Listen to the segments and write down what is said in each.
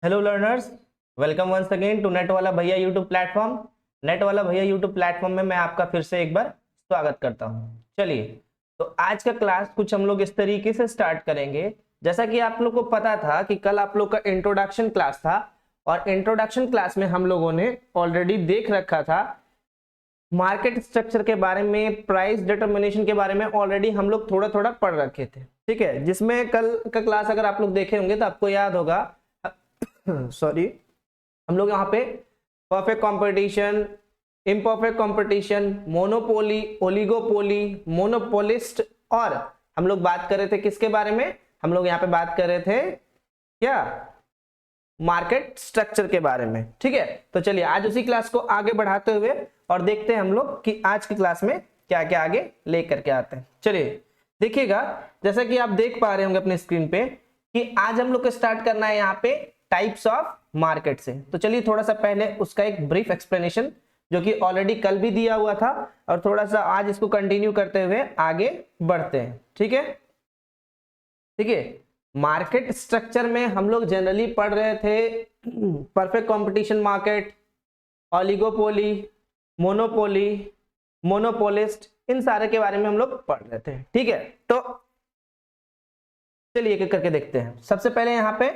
Hello learners, welcome once again to Net Wala Bhaiya YouTube platform. Net Wala Bhaiya YouTube platform में मैं आपका फिर से एक बार स्वागत करता हूं। चलिए, तो आज का क्लास कुछ हम लोग इस तरीके से स्टार्ट करेंगे। जैसा कि आप लोग को पता था कि कल आप लोग का इंट्रोडक्शन क्लास था और इंट्रोडक्शन क्लास में हम लोगों ने ऑलरेडी देख रखा था मार्केट स्ट्रक्चर के बारे में, प्राइस डिटरमिनेशन के बारे में ऑलरेडी हम लोग थोड़ा थोड़ा पढ़ रखे थे। ठीक है, जिसमें कल का क्लास अगर आप लोग देखे होंगे तो आपको याद होगा सॉरी, हम लोग यहाँ पे perfect competition, imperfect competition, monopoly, oligopoly, monopolist और हम लोग बात कर रहे थे किसके बारे में? हम लोग यहाँ पे बात कर रहे थे क्या? मार्केट स्ट्रक्चर के बारे में। ठीक है, तो चलिए आज उसी क्लास को आगे बढ़ाते हुए और देखते हैं हम लोग कि आज की क्लास में क्या क्या आगे लेकर के आते हैं। चलिए देखिएगा, जैसा कि आप देख पा रहे होंगे अपने स्क्रीन पे कि आज हम लोग को स्टार्ट करना है यहाँ पे टाइप्स ऑफ मार्केट से। तो चलिए थोड़ा सा पहले उसका एक ब्रीफ एक्सप्लेनेशन जो कि ऑलरेडी कल भी दिया हुआ था और थोड़ा सा आज इसको कंटिन्यू करते हुए आगे बढ़ते हैं। ठीक है, ठीक है। मार्केट स्ट्रक्चर में हम लोग जनरली पढ़ रहे थे perfect competition market, oligopoly, monopoly, monopolist, इन सारे के बारे में हम लोग पढ़ रहे थे। ठीक है, तो चलिए एक करके देखते हैं। सबसे पहले यहाँ पे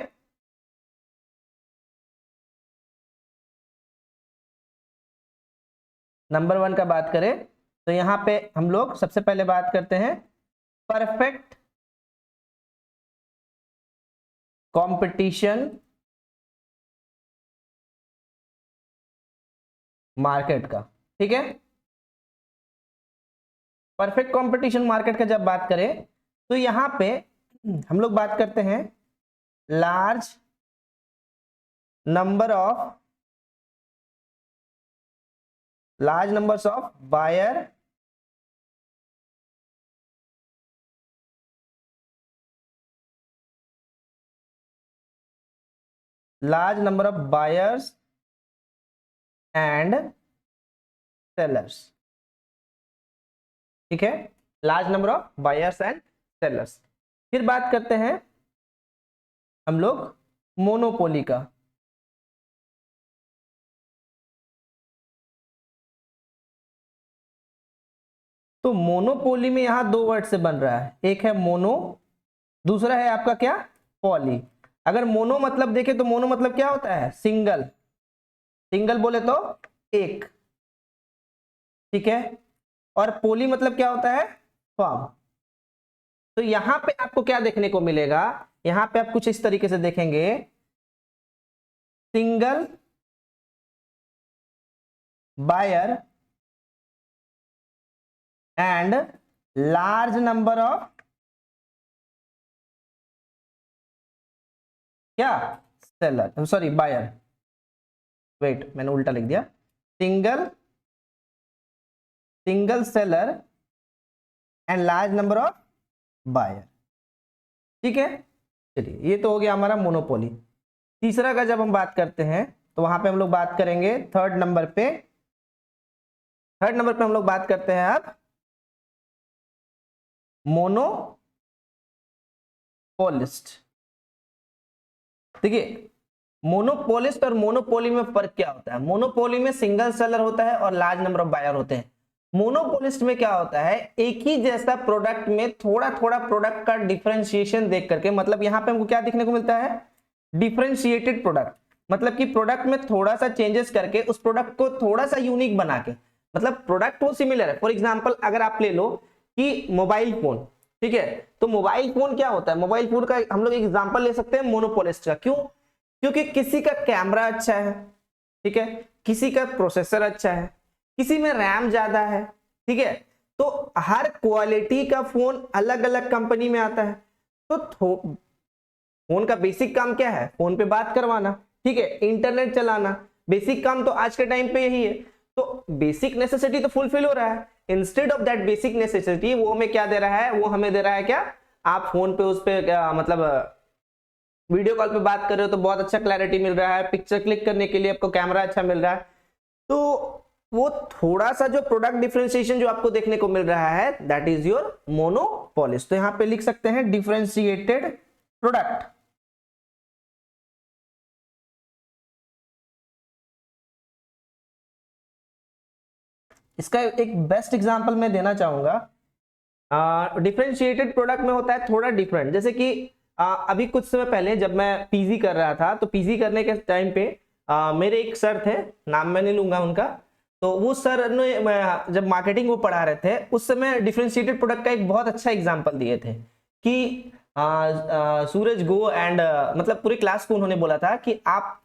नंबर 1 का बात करें तो यहाँ पे हम लोग सबसे पहले बात करते हैं परफेक्ट कंपटीशन मार्केट का। ठीक है, परफेक्ट कंपटीशन मार्केट का जब बात करें तो यहां पे हम लोग बात करते हैं large numbers of buyer large number of buyers and sellers। ठीक है, large number of buyers and sellers. फिर बात करते हैं हम लोग मोनोपोली का। तो मोनोपोली में यहां दो वर्ड से बन रहा है, एक है मोनो, दूसरा है आपका क्या? पॉली। अगर मोनो मतलब देखें तो मोनो मतलब क्या होता है? सिंगल। सिंगल बोले तो एक। ठीक है, और पोली मतलब क्या होता है? फॉर्म। तो यहां पे आपको क्या देखने को मिलेगा? यहां पे आप कुछ इस तरीके से देखेंगे, single buyer and large number of क्या? सेलर, सॉरी बायर, वेट मैंने उल्टा लिख दिया। Single seller and large number of buyer. ठीक है, चलिए ये तो हो गया हमारा मोनोपोली। तीसरा का जब हम बात करते हैं तो वहां पे हम लोग बात करेंगे थर्ड नंबर पे हम लोग बात करते हैं अब मोनोपोलिस्ट। देखिए, मोनोपोलिस्ट और मोनोपोली में फर्क क्या होता है? मोनोपोली में सिंगल सेलर होता है और लार्ज नंबर ऑफ बायर होते हैं। मोनोपोलिस्ट में क्या होता है? एक ही जैसा प्रोडक्ट में थोड़ा थोड़ा प्रोडक्ट का डिफरेंशिएशन देख करके, मतलब यहां पे हमको क्या देखने को मिलता है? Differentiated product. मतलब कि प्रोडक्ट में थोड़ा सा चेंजेस करके उस प्रोडक्ट को थोड़ा सा यूनिक बना के, मतलब प्रोडक्ट वो सिमिलर है। फॉर एग्जांपल अगर आप ले लो कि मोबाइल फोन, ठीक है, तो मोबाइल फोन क्या होता है? मोबाइल फोन का हम लोग एग्जांपल ले सकते हैं मोनोपोलिस्ट का। क्यों? क्योंकि किसी का कैमरा अच्छा है, ठीक है, किसी का प्रोसेसर अच्छा है, किसी में रैम ज्यादा है। ठीक है, तो हर क्वालिटी का फोन अलग अलग कंपनी में आता है। तो फोन का बेसिक काम क्या है? फोन पे बात करवाना, ठीक है, इंटरनेट चलाना। बेसिक काम तो आज के टाइम पे यही है। तो बेसिक नेसेसिटी तो फुलफिल हो रहा है। Instead of that basic necessity वो हमें क्या दे रहा है? वो हमें दे रहा है क्या? आप फोन पे उस पे मतलब वीडियो कॉल पे बात कर रहे हो तो बहुत अच्छा क्लैरिटी मिल रहा है, पिक्चर क्लिक करने के लिए आपको कैमरा अच्छा मिल रहा है। तो वो थोड़ा सा जो प्रोडक्ट डिफरेंशिएशन जो आपको देखने को मिल रहा है, दैट इज योर मोनोपोलिस्ट। तो यहां पे लिख सकते हैं डिफरेंशिएटेड प्रोडक्ट। इसका एक बेस्ट एग्जांपल मैं देना चाहूंगा। डिफरेंशिएटेड प्रोडक्ट में होता है थोड़ा डिफरेंट, जैसे कि अभी कुछ समय पहले जब मैं पीजी कर रहा था, तो पीजी करने के टाइम पे मेरे एक सर थे, नाम मैं नहीं लूंगा उनका, तो वो सर ने जब मार्केटिंग वो पढ़ा रहे थे उस समय डिफरेंशिएटेड प्रोडक्ट का एक बहुत अच्छा एग्जांपल दिए थे कि सूरज गो एंड मतलब पूरे क्लास को उन्होंने बोला था कि आप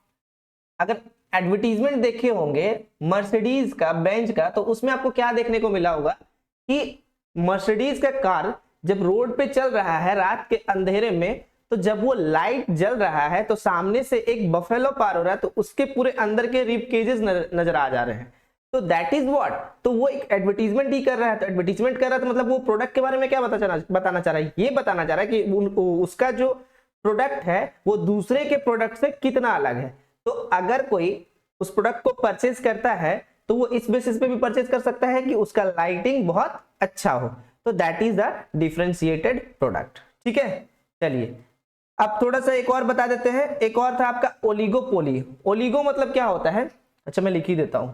अगर एडवर्टीजमेंट देखे होंगे मर्सिडीज का, बेंज का, तो उसमें आपको क्या देखने को मिला होगा कि मर्सिडीज का कार जब रोड पे चल रहा है रात के अंधेरे में, तो जब वो लाइट जल रहा है तो सामने से एक बफेलो पार हो रहा है, तो उसके पूरे अंदर के रिब केजेस नजर आ जा रहे हैं। तो दैट इज व्हाट, तो वो एक एडवर्टीजमेंट ही कर रहा है। तो एडवर्टीजमेंट कर रहा है तो मतलब वो प्रोडक्ट के बारे में क्या बताना चाह रहा है, ये बताना चाह रहा है कि उसका जो प्रोडक्ट है वो दूसरे के प्रोडक्ट से कितना अलग है। तो अगर कोई उस प्रोडक्ट को परचेज करता है तो वो इस बेसिस पे भी परचेज कर सकता है कि उसका लाइटिंग बहुत अच्छा हो। तो that is the differentiated product. ठीक है, चलिए अब थोड़ा सा एक और बता देते हैं। एक और था आपका ओलिगोपोली। ओलिगो मतलब क्या होता है, अच्छा मैं लिख ही देता हूं,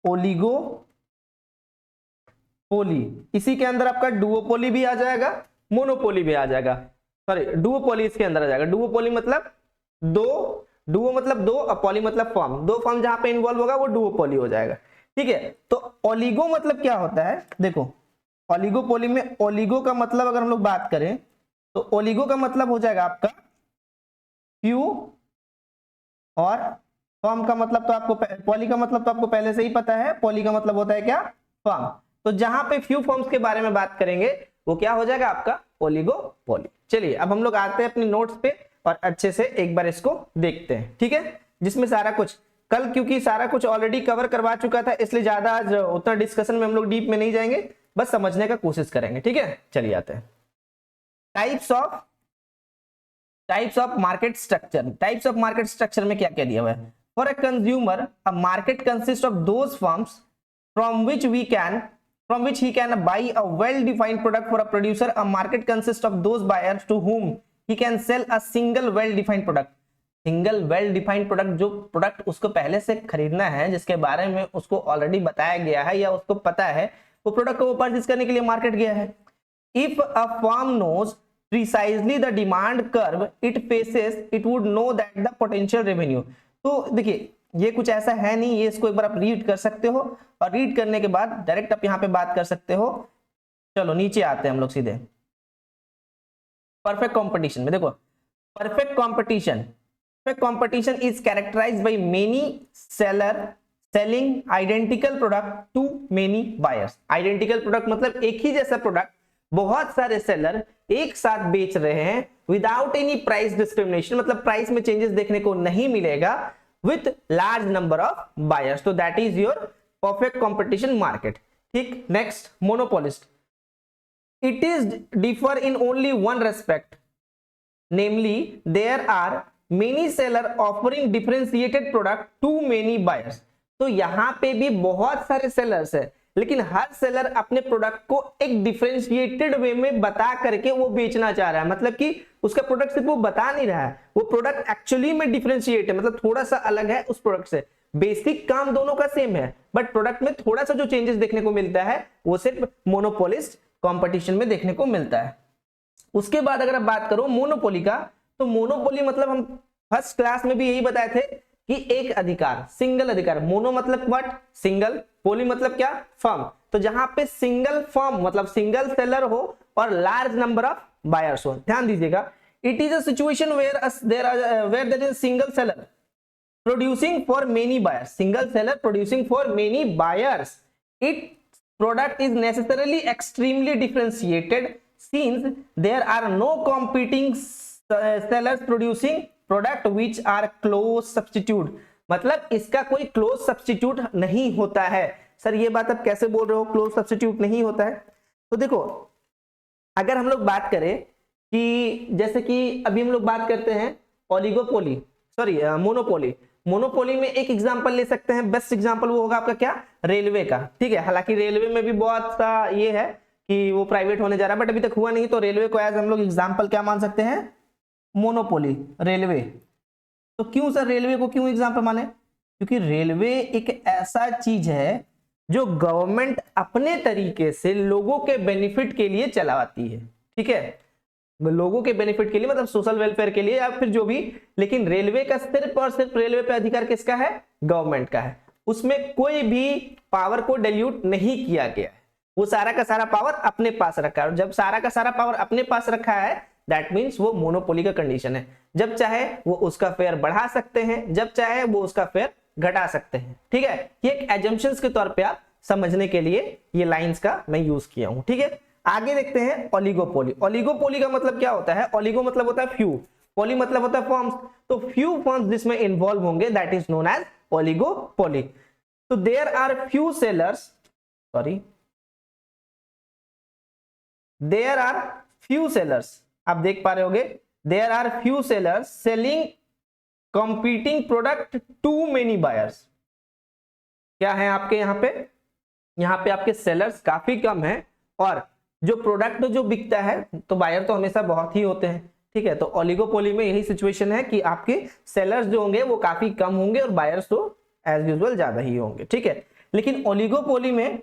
ओलिगोपोली, इसी के अंदर आपका डुओपोली भी आ जाएगा, मोनोपोली भी आ जाएगा। सॉरी, डुओपोली इसके अंदर आ जाएगा। डुओपोली मतलब दो, डुओ मतलब दो और पॉली मतलब फॉर्म, दो फॉर्म जहां पे इन्वॉल्व होगा वो डुओपोली हो जाएगा। ठीक है, तो ओलिगो मतलब क्या होता है, देखो ओलिगोपोली में ओलिगो का मतलब अगर हम लोग बात करें तो ओलिगो का मतलब हो जाएगा आपका फ्यू, और फॉर्म का मतलब तो आपको, पॉली का मतलब तो आपको पहले से ही पता है, पॉली का मतलब होता है क्या, फॉर्म। तो जहां पे फ्यू फॉर्म्स के बारे में बात करेंगे वो क्या हो जाएगा आपका ओलिगोपोली। चलिए अब हम लोग आते हैं अपने नोट्स पे और अच्छे से एक बार इसको देखते हैं। ठीक है, जिसमें सारा कुछ कल, क्योंकि सारा कुछ ऑलरेडी कवर करवा चुका था, इसलिए ज्यादा आज उतना डिस्कशन में हम लोग डीप में नहीं जाएंगे, बस समझने का कोशिश करेंगे। ठीक है, चलिए आते हैं types of market structure. Types of market structure में क्या क्या दिया हुआ है। For a consumer a market consist of those firms from which he can buy a well defined product. For a producer a market consists of those buyers to whom he can sell a single well defined product. Single well defined product, जो product उसको पहले से खरीदना है, जिसके बारे में उसको ऑलरेडी बताया गया है या उसको पता है, वो प्रोडक्ट को वो परचेज करने के लिए मार्केट गया है। If a firm knows precisely the demand curve it faces, it would know that the potential revenue. तो देखिए ये कुछ ऐसा है नहीं, ये इसको एक बार आप रीड कर सकते हो और रीड करने के बाद डायरेक्ट आप यहाँ पे बात कर सकते हो। चलो नीचे आते हैं हम लोग सीधे परफेक्ट कंपटीशन में। देखो perfect competition is characterised by many seller selling identical product to many buyers. Identical product मतलब एक ही जैसा प्रोडक्ट बहुत सारे सेलर एक साथ बेच रहे हैं विदाउट एनी प्राइस डिस्क्रिमिनेशन, मतलब प्राइस में चेंजेस देखने को नहीं मिलेगा, with large number of buyers. So that is your perfect competition market. ठीक, next monopolist. It is differ in only one respect, namely there are many seller offering differentiated product to many buyers. तो यहाँ पे भी बहुत सारे sellers है, लेकिन हर seller अपने प्रोडक्ट को एक डिफरेंशिएटेड वे में बता करके वो बेचना चाह रहा है। मतलब कि उसका प्रोडक्ट सिर्फ वो बता नहीं रहा है, वो प्रोडक्ट एक्चुअली में डिफरेंशिएट है, मतलब थोड़ा सा अलग है उस प्रोडक्ट से। बेसिक काम दोनों का सेम है, बट प्रोडक्ट में थोड़ा सा जो चेंजेस देखने को मिलता है वो सिर्फ मोनोपोलिस्ट कंपटीशन में देखने को मिलता है। उसके बाद अगर आप बात करो मोनोपोली का, तो मोनोपोली मतलब हम फर्स्ट क्लास में भी यही बताए थे कि एक अधिकार, सिंगल अधिकार। मोनो मतलब व्हाट, सिंगल, पोली मतलब क्या, फर्म। तो जहां पे सिंगल फर्म मतलब सिंगल सेलर हो और लार्ज नंबर ऑफ बायर्स हो, ध्यान दीजिएगा, it is a situation where there is single seller producing for many buyers, single seller producing for many buyers. It product is necessarily extremely differentiated since there are no competing sellers producing product which are close substitute। मतलब इसका कोई close substitute नहीं होता है। Sir ये बात आप कैसे बोल रहे हो, क्लोज सब्स्टिट्यूट नहीं होता है? तो देखो अगर हम लोग बात करें कि जैसे कि अभी हम लोग बात करते हैं ओलिगोपोली, सॉरी मोनोपोली। मोनोपोली में एक एग्जांपल ले सकते हैं, बेस्ट एग्जांपल वो होगा आपका क्या, रेलवे का। ठीक है, हालांकि रेलवे में भी बहुत सा ये है कि वो प्राइवेट होने जा रहा है, बट अभी तक हुआ नहीं, तो रेलवे को एज हम लोग एग्जांपल क्या मान सकते हैं, मोनोपोली रेलवे। तो क्यों सर रेलवे को क्यों एग्जांपल माने, क्योंकि रेलवे एक ऐसा चीज है जो गवर्नमेंट अपने तरीके से लोगों के बेनिफिट के लिए चलाती है, ठीक है, लोगों के बेनिफिट के लिए, मतलब सोशल वेलफेयर के लिए या फिर जो भी, लेकिन रेलवे का सिर्फ और सिर्फ रेलवे पे अधिकार किसका है? गवर्नमेंट का है। उसमें कोई भी पावर को डाइल्यूट नहीं किया गया है, वो सारा का सारा पावर अपने पास रखा है, और जब सारा का सारा पावर अपने पास रखा है दैट मीन्स वो मोनोपोली का कंडीशन है। जब चाहे वो उसका फेयर बढ़ा सकते हैं, जब चाहे वो उसका फेयर घटा सकते हैं, ठीक है। ये एक एजम्पशंस के तौर पे आप समझने के लिए ये लाइंस का मैं यूज किया हूं, ठीक है। आगे देखते हैं ओलिगोपोली। ओलिगोपोली का मतलब क्या होता है? ओलिगो मतलब होता है फ्यू, पोली मतलब होता है फॉर्म्स, तो फ्यू फॉर्म्स जिसमें इन्वॉल्व होंगे that is known as oligopoly. तो there are few sellers, sorry, there are few sellers, आप देख पा रहे होगे, there are few sellers selling competing product to many buyers. क्या है आपके यहाँ पे आपके सेलर्स काफी कम है, और जो प्रोडक्ट जो बिकता है तो बायर तो हमेशा बहुत ही होते हैं, ठीक है। तो ओलिगोपोली में यही सिचुएशन है कि आपके सेलर्स जो होंगे वो काफी कम होंगे और बायर्स तो एज यूजुअल ज्यादा ही होंगे, ठीक है। लेकिन ओलिगोपोली में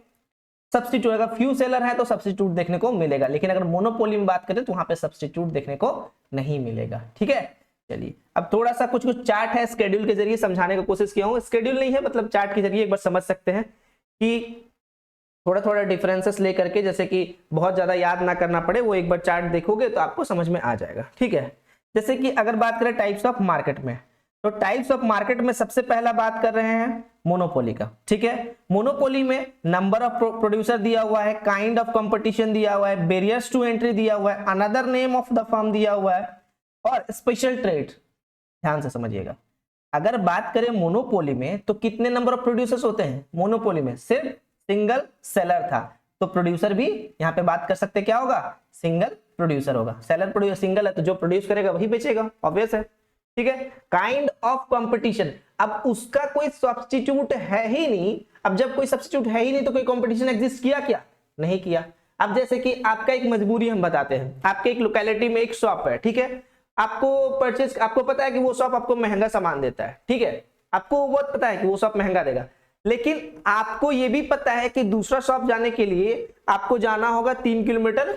सब्स्टिट्यूट, अगर फ्यू सेलर है तो सब्स्टिट्यूट देखने को मिलेगा, लेकिन अगर मोनोपोली में बात करें तो वहां पे सब्स्टिट्यूट देखने को नहीं मिलेगा, ठीक है। चलिए अब थोड़ा सा कुछ चार्ट है, स्केड्यूल के जरिए समझाने की कोशिश किया हूं, स्केड्यूल नहीं है मतलब चार्ट के जरिए एक बार समझ सकते हैं कि थोड़ा थोड़ा डिफरेंसेस लेकर के, जैसे कि बहुत ज्यादा याद ना करना पड़े, वो एक बार चार्ट देखोगे तो आपको समझ में आ जाएगा, ठीक है। जैसे कि अगर बात करें टाइप्स ऑफ मार्केट में, तो टाइप्स ऑफ मार्केट में सबसे पहला बात कर रहे हैं मोनोपोली का, ठीक है। मोनोपोली में नंबर ऑफ प्रोड्यूसर दिया हुआ है, काइंड ऑफ कंपटीशन दिया हुआ है, बैरियर्स टू एंट्री दिया हुआ है, another name of the firm दिया हुआ है, और स्पेशल ट्रेड। ध्यान से समझिएगा, अगर बात करें मोनोपोली में तो कितने नंबर ऑफ प्रोड्यूसर्स होते हैं? मोनोपोली में सिर्फ सिंगल सेलर था, तो प्रोड्यूसर भी यहाँ पे बात कर सकते क्या होगा? सिंगल प्रोड्यूसर होगा। सेलर प्रोड्यूसर सिंगल है तो जो प्रोड्यूस करेगा वही बेचेगा, ऑब्वियस है, ठीक है। काइंड ऑफ कंपटीशन, अब उसका कोई सब्स्टिट्यूट है ही नहीं, अब जब कोई सब्स्टिट्यूट है ही नहीं तो कोई कंपटीशन एग्जिस्ट किया क्या? नहीं किया। अब जैसे कि आपका एक मजबूरी हम बताते हैं, आपके एक लोकेलिटी में एक शॉप है, ठीक है, आपको पता है कि वो शॉप आपको महंगा सामान देता है, ठीक है, आपको बहुत पता है कि वो शॉप महंगा देगा, लेकिन आपको ये भी पता है कि दूसरा शॉप जाने के लिए आपको जाना होगा 3 किलोमीटर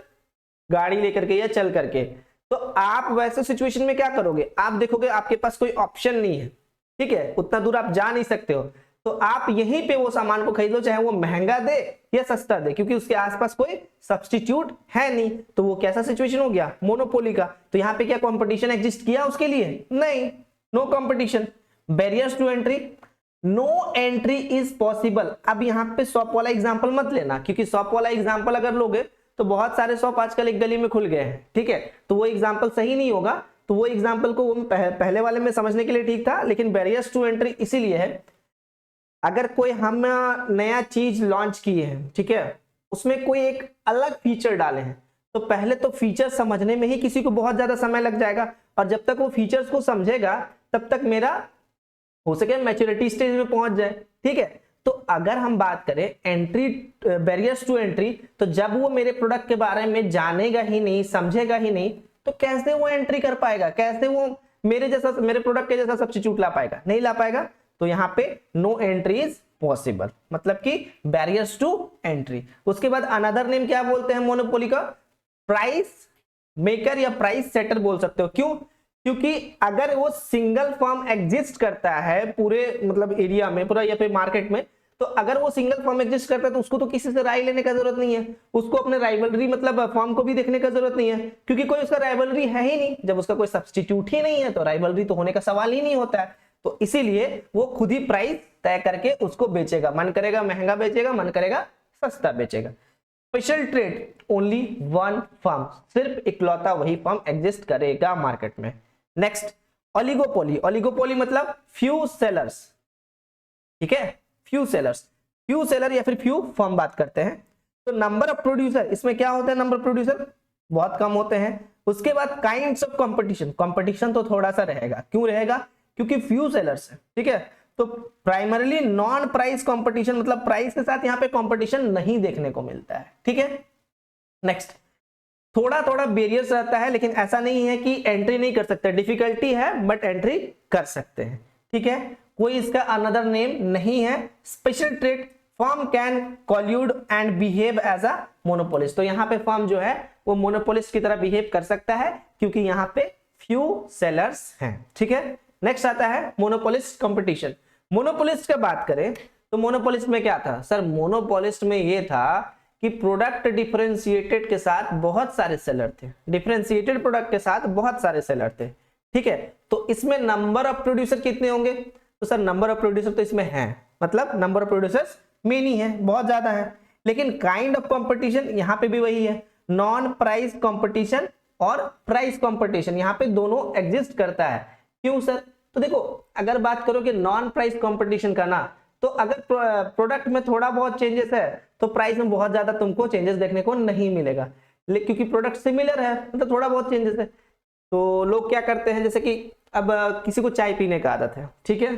गाड़ी लेकर के या चल करके। तो आप वैसे सिचुएशन में क्या करोगे? आप देखोगे आपके पास कोई ऑप्शन नहीं है, ठीक है, उतना दूर आप जा नहीं सकते हो, तो आप यहीं पे वो सामान को खरीद लो, चाहे वो महंगा दे या सस्ता दे, क्योंकि उसके आसपास कोई सब्स्टिट्यूट है नहीं। तो वो कैसा सिचुएशन हो गया? मोनोपोली का। तो यहाँ पे क्या कंपटीशन एग्जिस्ट किया उसके लिए? नहीं, no competition. Barriers to entry, no entry is possible. अब यहाँ पे शॉप वाला एग्जांपल मत लेना, क्योंकि शॉप वाला एग्जांपल अगर लोगे तो बहुत सारे शॉप आजकल एक गली में खुल गए हैं, ठीक है, तो वो एग्जांपल सही नहीं होगा। तो वो एग्जांपल को पहले वाले में समझने के लिए ठीक था, लेकिन बैरियर्स टू एंट्री इसीलिए है, अगर कोई हम नया चीज लॉन्च किए हैं, ठीक है, उसमें कोई एक अलग फीचर डाले हैं, तो पहले तो फीचर समझने में ही किसी को बहुत ज्यादा समय लग जाएगा, और जब तक वो फीचर्स को समझेगा तब तक मेरा हो सके मैच्योरिटी स्टेज में पहुंच जाए, ठीक है। तो अगर हम बात करें एंट्री, बैरियर्स टू एंट्री, तो जब वो मेरे प्रोडक्ट के बारे में जानेगा ही नहीं, समझेगा ही नहीं, तो कैसे वो एंट्री कर पाएगा? कैसे वो मेरे प्रोडक्ट के जैसा सब्स्टिट्यूट ला पाएगा? नहीं ला पाएगा। तो यहाँ पे नो एंट्री इज पॉसिबल, मतलब कि बैरियर्स टू एंट्री। उसके बाद अनदर नेम क्या बोलते हैं मोनोपोली का? प्राइस मेकर या प्राइस सेटर बोल सकते हो। क्यों? क्योंकि अगर वो सिंगल फर्म एग्जिस्ट करता है पूरे मतलब एरिया में, पूरा या फिर मार्केट में, तो अगर वो सिंगल फर्म एग्जिस्ट करता है तो उसको तो किसी से राय लेने का जरूरत नहीं है, उसको अपने राइवलरी मतलब फर्म को भी देखने का जरूरत नहीं है, क्योंकि कोई उसका राइवलरी है ही नहीं। जब उसका कोई सब्स्टिट्यूट ही नहीं है तो राइवलरी तो होने का सवाल ही नहीं होता है। तो इसीलिए वो खुद ही प्राइस तय करके उसको बेचेगा, मन करेगा महंगा बेचेगा, मन करेगा सस्ता बेचेगा। Special trade, only one firm, सिर्फ इकलौता वही फर्म एग्जिस्ट करेगा मार्केट में। Next oligopoly. ओलिगोपोली मतलब फ्यू सेलर्स, ठीक है, फ्यू सेलर्स, फ्यू सेलर या फिर फ्यू फर्म बात करते हैं। तो नंबर ऑफ प्रोड्यूसर, इसमें क्या होता है? नंबर ऑफ प्रोड्यूसर बहुत कम होते हैं। उसके बाद काइंड्स ऑफ कंपटीशन, कंपटीशन तो थोड़ा सा रहेगा। क्यों रहेगा? क्योंकि फ्यू सेलर्स है, ठीक है। तो प्राइमरीली नॉन प्राइस कंपटीशन, मतलब प्राइस के साथ यहाँ पे कंपटीशन नहीं देखने को मिलता है, ठीक है। नेक्स्ट, थोड़ा थोड़ा बैरियर्स रहता है, लेकिन ऐसा नहीं है कि एंट्री नहीं कर सकते, डिफिकल्टी है बट एंट्री कर सकते हैं, ठीक है। कोई इसका अनदर नेम नहीं है। Special trait, firm can collude and behave as a monopolist. तो यहाँ पे फर्म जो है वो मोनोपोलिस्ट की तरह बिहेव कर सकता है क्योंकि यहाँ पे फ्यू सेलर्स हैं। ठीक है, नेक्स्ट आता है मोनोपोलिस्ट कंपटीशन। मोनोपोलिस्ट की बात करें तो मोनोपोलिस्ट में क्या था सर? मोनोपोलिस्ट में ये था कि प्रोडक्ट डिफरेंशिएटेड के साथ बहुत सारे सेलर थे, डिफरेंशिएटेड प्रोडक्ट के साथ बहुत सारे सेलर थे। ठीक है, तो इसमें नंबर ऑफ प्रोड्यूसर कितने होंगे? तो सर नंबर ऑफ प्रोड्यूसर तो इसमें है, मतलब नंबर ऑफ प्रोड्यूसर्स मेनी है, बहुत ज्यादा है। लेकिन काइंड ऑफ कंपटीशन यहाँ पे भी वही है, नॉन प्राइस कंपटीशन और प्राइस कंपटीशन, यहाँ पे दोनों एग्जिस्ट करता है। क्यों सर? तो देखो अगर बात करो कि नॉन प्राइस कंपटीशन का ना, तो अगर प्रोडक्ट में थोड़ा बहुत चेंजेस है तो प्राइस में बहुत ज्यादा तुमको चेंजेस देखने को नहीं मिलेगा, क्योंकि प्रोडक्ट सिमिलर है, मतलब थोड़ा बहुत चेंजेस है। तो लोग क्या करते हैं, जैसे कि अब किसी को चाय पीने का आदत है, ठीक है,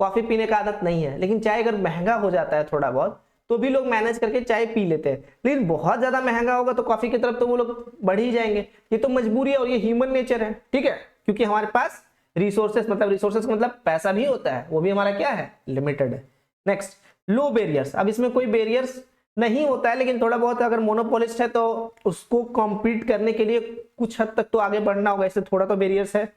कॉफी पीने का आदत नहीं है, लेकिन चाय अगर महंगा हो जाता है थोड़ा बहुत तो भी लोग मैनेज करके चाय पी लेते हैं। लेकिन बहुत ज्यादा महंगा होगा तो कॉफी की तरफ तो वो लोग बढ़ ही जाएंगे। ये तो मजबूरी है और ये ह्यूमन नेचर है। ठीक है, क्योंकि हमारे पास रिसोर्सेस मतलब पैसा भी होता है, वो भी हमारा क्या है, लिमिटेड है। नेक्स्ट, लो बैरियर्स। अब इसमें कोई बैरियर्स नहीं होता है, लेकिन थोड़ा बहुत अगर मोनोपोलिस्ट है तो उसको कॉम्पीट करने के लिए कुछ हद तक तो आगे बढ़ना होगा, इससे थोड़ा तो बैरियर्स है।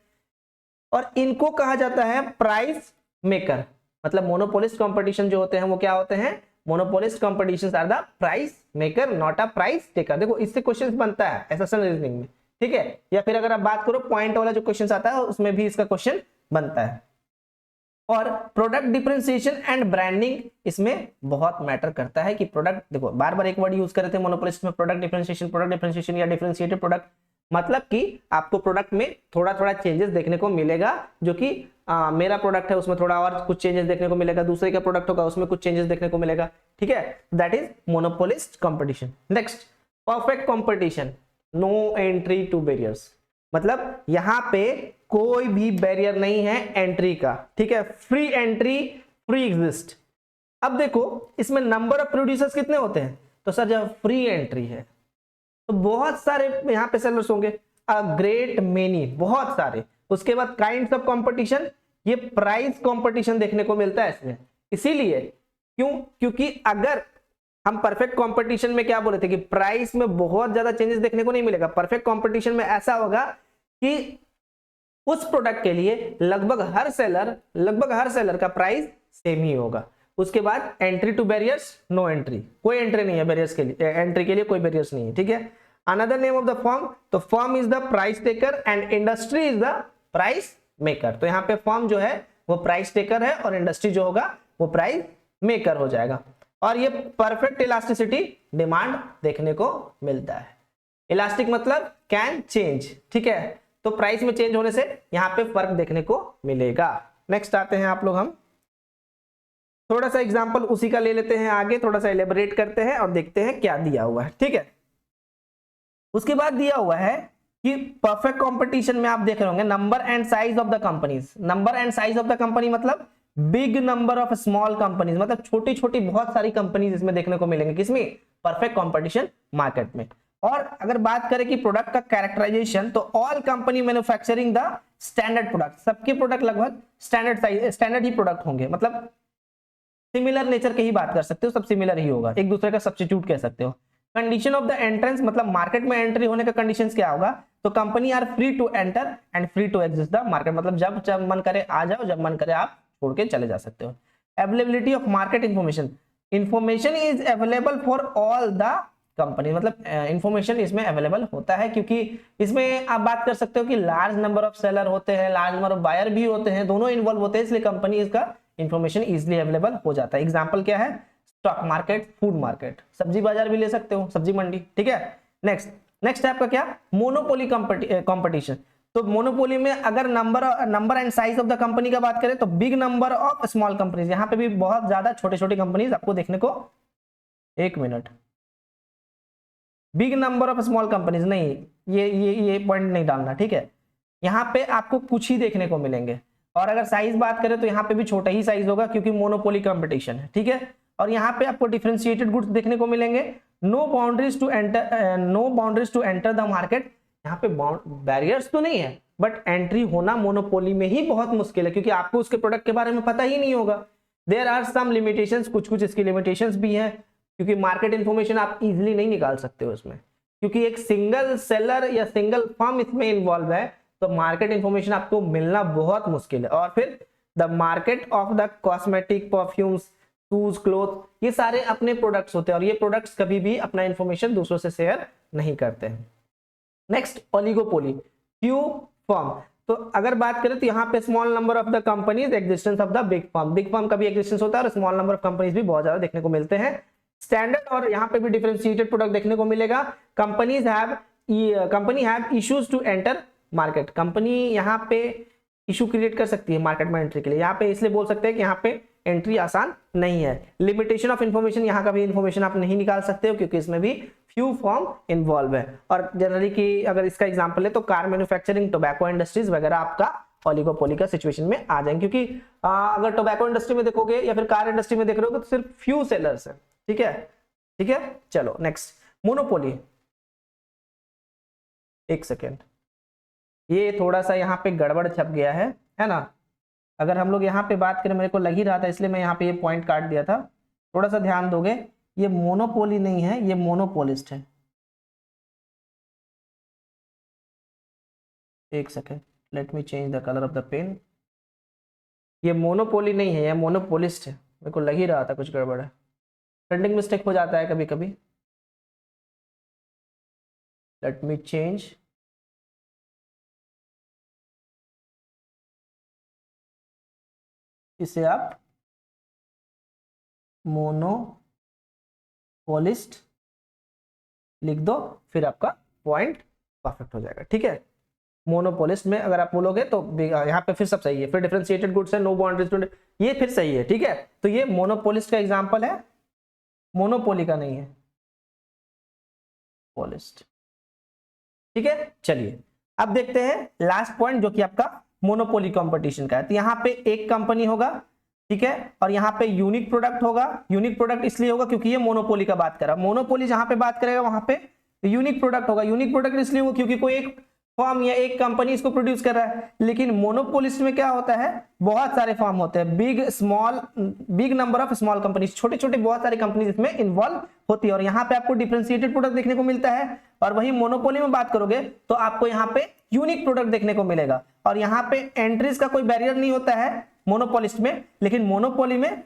और इनको कहा जाता है प्राइस मेकर। मतलब मोनोपोलिस्ट कंपटीशन जो होते हैं वो क्या होते हैं? Monopolist competitions are the price maker, not a price taker. देखो इससे क्वेश्चन बनता है एसेशन रीजनिंग में, ठीक है, या फिर अगर आप बात करो पॉइंट वाला जो क्वेश्चन आता है उसमें भी इसका क्वेश्चन बनता है। और प्रोडक्ट डिफरेंशिएशन एंड ब्रांडिंग इसमें बहुत मैटर करता है कि प्रोडक्ट, देखो बार बार एक वर्ड यूज कर रहे थे मोनोपोलिस्ट में, प्रोडक्ट डिफरेंशिएशन या डिफरेंशिएटेड प्रोडक्ट, मतलब कि आपको प्रोडक्ट में थोड़ा थोड़ा चेंजेस देखने को मिलेगा, जो कि मेरा प्रोडक्ट है उसमें थोड़ा और कुछ चेंजेस देखने को मिलेगा, दूसरे का प्रोडक्ट होगा उसमें कुछ चेंजेस देखने को मिलेगा। ठीक है, that is monopolist competition. Next, perfect competition, no entry to barriers. मतलब यहां पे कोई भी बैरियर नहीं है एंट्री का। ठीक है, फ्री एंट्री, फ्री एग्जिस्ट। अब देखो इसमें नंबर ऑफ प्रोड्यूसर्स कितने होते हैं? तो सर जब फ्री एंट्री है तो बहुत सारे यहाँ पे सेलर्स होंगे, अ ग्रेट मेनी, बहुत सारे। उसके बाद काइंड्स ऑफ कंपटीशन, ये प्राइस कंपटीशन देखने को मिलता है इसमें। इसीलिए क्योंकि अगर हम परफेक्ट कंपटीशन में क्या बोले थे कि प्राइस में बहुत ज्यादा चेंजेस देखने को नहीं मिलेगा। परफेक्ट कंपटीशन में ऐसा होगा कि उस प्रोडक्ट के लिए लगभग हर सेलर का प्राइस सेम ही होगा। उसके बाद entry to barriers, no entry, कोई एंट्री नहीं है बैरियर्स के लिए, एंट्री के लिए कोई बैरियर्स नहीं है। ठीक है, another name of the firm, तो firm is the price taker and industry is the price maker. तो यहाँ पे फर्म जो है वो प्राइस टेकर है और इंडस्ट्री जो होगा वो प्राइस मेकर हो जाएगा। और ये परफेक्ट इलास्टिसिटी, डिमांड देखने को मिलता है। इलास्टिक मतलब कैन चेंज। ठीक है, तो प्राइस में चेंज होने से यहाँ पे फर्क देखने को मिलेगा। नेक्स्ट आते हैं आप लोग, हम थोड़ा सा एग्जांपल उसी का ले लेते हैं आगे, थोड़ा सा एलेबोरेट करते हैं और देखते हैं क्या दिया हुआ है। ठीक है, उसके बाद दिया हुआ है कि परफेक्ट कंपटीशन में आप देख रहे होंगे number and size of the companies. Number and size of the company मतलब big number of small companies, मतलब छोटी छोटी बहुत सारी कंपनीज इसमें देखने को मिलेंगे। किसमें? परफेक्ट कंपटीशन मार्केट में। और अगर बात करें कि प्रोडक्ट का कैरेक्टराइजेशन, तो all company manufacturing the standard product, सबके प्रोडक्ट लगभग स्टैंडर्ड ही प्रोडक्ट होंगे, मतलब सिमिलर नेचर के ही बात कर सकते हो, सब सिमिलर ही होगा, एक दूसरे का सब्स्टिट्यूट कह सकते हो। कंडीशन ऑफ द एंट्रेंस मतलब मार्केट में एंट्री होने का कंडीशंस क्या होगा? तो company are free to enter and free to exist the market, मतलब जब मन करे आ जाओ, जब मन करे आप छोड़ के चले जा सकते हो। Availability of market information, information is available for all the company, मतलब इंफॉर्मेशन इसमें अवेलेबल होता है, क्योंकि इसमें आप बात कर सकते हो कि लार्ज नंबर ऑफ सेलर होते हैं, लार्ज नंबर ऑफ बायर भी होते हैं, दोनों इन्वॉल्व होते हैं, इसलिए कंपनी इसका इंफॉर्मेशन इजिली अवेलेबल हो जाता है। एग्जाम्पल क्या है? स्टॉक मार्केट, फूड मार्केट, सब्जी बाजार भी ले सकते हो, सब्जी मंडी। ठीक है, नेक्स्ट आपका क्या? Monopoly competition. तो मोनोपोली में अगर number and size of the company का बात करें तो big number of small companies, यहाँ पे भी बहुत ज्यादा छोटे छोटे कंपनीज आपको देखने को, एक minute, big number of small companies नहीं, ये पॉइंट नहीं डालना। ठीक है, यहाँ पे आपको कुछ ही देखने को मिलेंगे। और अगर साइज बात करें तो यहाँ पे भी छोटा ही साइज होगा, क्योंकि मोनोपोली कंपटीशन है। ठीक है, और यहाँ पे आपको डिफरेंशिएटेड गुड्स देखने को मिलेंगे। No boundaries to enter the market, यहाँ पे बैरियर्स तो नहीं है, बट एंट्री होना मोनोपोली में ही बहुत मुश्किल है, क्योंकि आपको उसके प्रोडक्ट के बारे में पता ही नहीं होगा। देयर आर सम लिमिटेशंस, कुछ कुछ इसकी लिमिटेशंस भी हैं, क्योंकि मार्केट इंफॉर्मेशन आप इजीली नहीं निकाल सकते हो उसमें, क्योंकि एक सिंगल सेलर या सिंगल फर्म इसमें इन्वॉल्व है, तो मार्केट इंफॉर्मेशन आपको मिलना बहुत मुश्किल है। और फिर the market of the cosmetic, perfumes, shoes, cloth, ये सारे अपने प्रोडक्ट्स होते हैं और ये प्रोडक्ट्स कभी भी अपना इंफॉर्मेशन दूसरों से शेयर नहीं करते हैं। Next, oligopoly, few firm. तो अगर बात करें तो यहाँ पे small number of the companies, existence of the big firm. Big firm का भी एग्जिस्टेंस होता है और स्मॉल नंबर ऑफ कंपनीज भी बहुत ज्यादा देखने को मिलते हैं। स्टैंडर्ड और यहाँ पे भी डिफरेंशिएटेड प्रोडक्ट देखने को मिलेगा। Company have issues to enter market. Company यहाँ पे इशू क्रिएट कर सकती है मार्केट में एंट्री के लिए, यहाँ पे इसलिए बोल सकते हैं कि यहाँ पे एंट्री आसान नहीं है। लिमिटेशन ऑफ इंफॉर्मेशन, यहाँ का भी इंफॉर्मेशन आप नहीं निकाल सकते हो, क्योंकि इसमें भी फ्यू फर्म इन्वॉल्व है। और जनरली की अगर इसका एग्जांपल है तो कार मैन्युफैक्चरिंग, टोबैको इंडस्ट्रीज वगैरह आपका ओलिगोपोली का सिचुएशन में आ जाएंगे, क्योंकि अगर टोबैको इंडस्ट्री में देखोगे या फिर कार इंडस्ट्री में देख रहे हो तो सिर्फ फ्यू सेलर्स है। ठीक है, ठीक है, चलो नेक्स्ट, मोनोपोली। एक सेकेंड, ये थोड़ा सा यहाँ पे गड़बड़ छप गया है ना। अगर हम लोग यहाँ पे बात करें, मेरे को लग ही रहा था इसलिए मैं यहाँ पे ये पॉइंट काट दिया था, थोड़ा सा ध्यान दोगे। ये मोनोपोली नहीं है, ये मोनोपोलिस्ट है। एक second, let me change the colour of the pen. ये मोनोपोली नहीं है, ये मोनोपोलिस्ट है। मेरे को लग ही रहा था कुछ गड़बड़ है, प्रिंटिंग मिस्टेक हो जाता है कभी कभी। Late me change. इसे आप मोनोपोलिस्ट लिख दो, फिर आपका पॉइंट परफेक्ट हो जाएगा। ठीक है, मोनोपोलिस्ट में अगर आप बोलोगे तो यहाँ पे फिर सब सही है। फिर डिफरेंशिएटेड गुड्स है, नो बाउंड्रीज टू, ये फिर सही है। ठीक है, तो ये मोनोपोलिस्ट का एग्जांपल है, मोनोपोली का नहीं है, पोलिस्ट। ठीक है, चलिए अब देखते हैं लास्ट पॉइंट जो कि आपका मोनोपोली कंपटीशन का है। तो यहाँ पे एक कंपनी होगा, ठीक है, और यहाँ पे यूनिक प्रोडक्ट होगा। यूनिक प्रोडक्ट इसलिए होगा क्योंकि ये मोनोपोली का बात कर रहा है। मोनोपोली जहां पे बात करेगा वहां पे यूनिक प्रोडक्ट होगा। यूनिक प्रोडक्ट इसलिए होगा क्योंकि कोई एक फर्म या एक कंपनी इसको प्रोड्यूस कर रहा है। लेकिन मोनोपोलिस्ट में क्या होता है, बहुत सारे फर्म होते हैं, big number of small companies, छोटे छोटे बहुत सारी कंपनीज इसमें इन्वॉल्व होती है। और यहाँ पे आपको डिफरेंशिएटेड प्रोडक्ट देखने को मिलता है। और वही मोनोपोली में बात करोगे तो आपको यहाँ पे यूनिक प्रोडक्ट देखने को मिलेगा। और यहाँ पे एंट्रीज का कोई बैरियर नहीं होता है मोनोपोलिस्ट में, लेकिन मोनोपोली में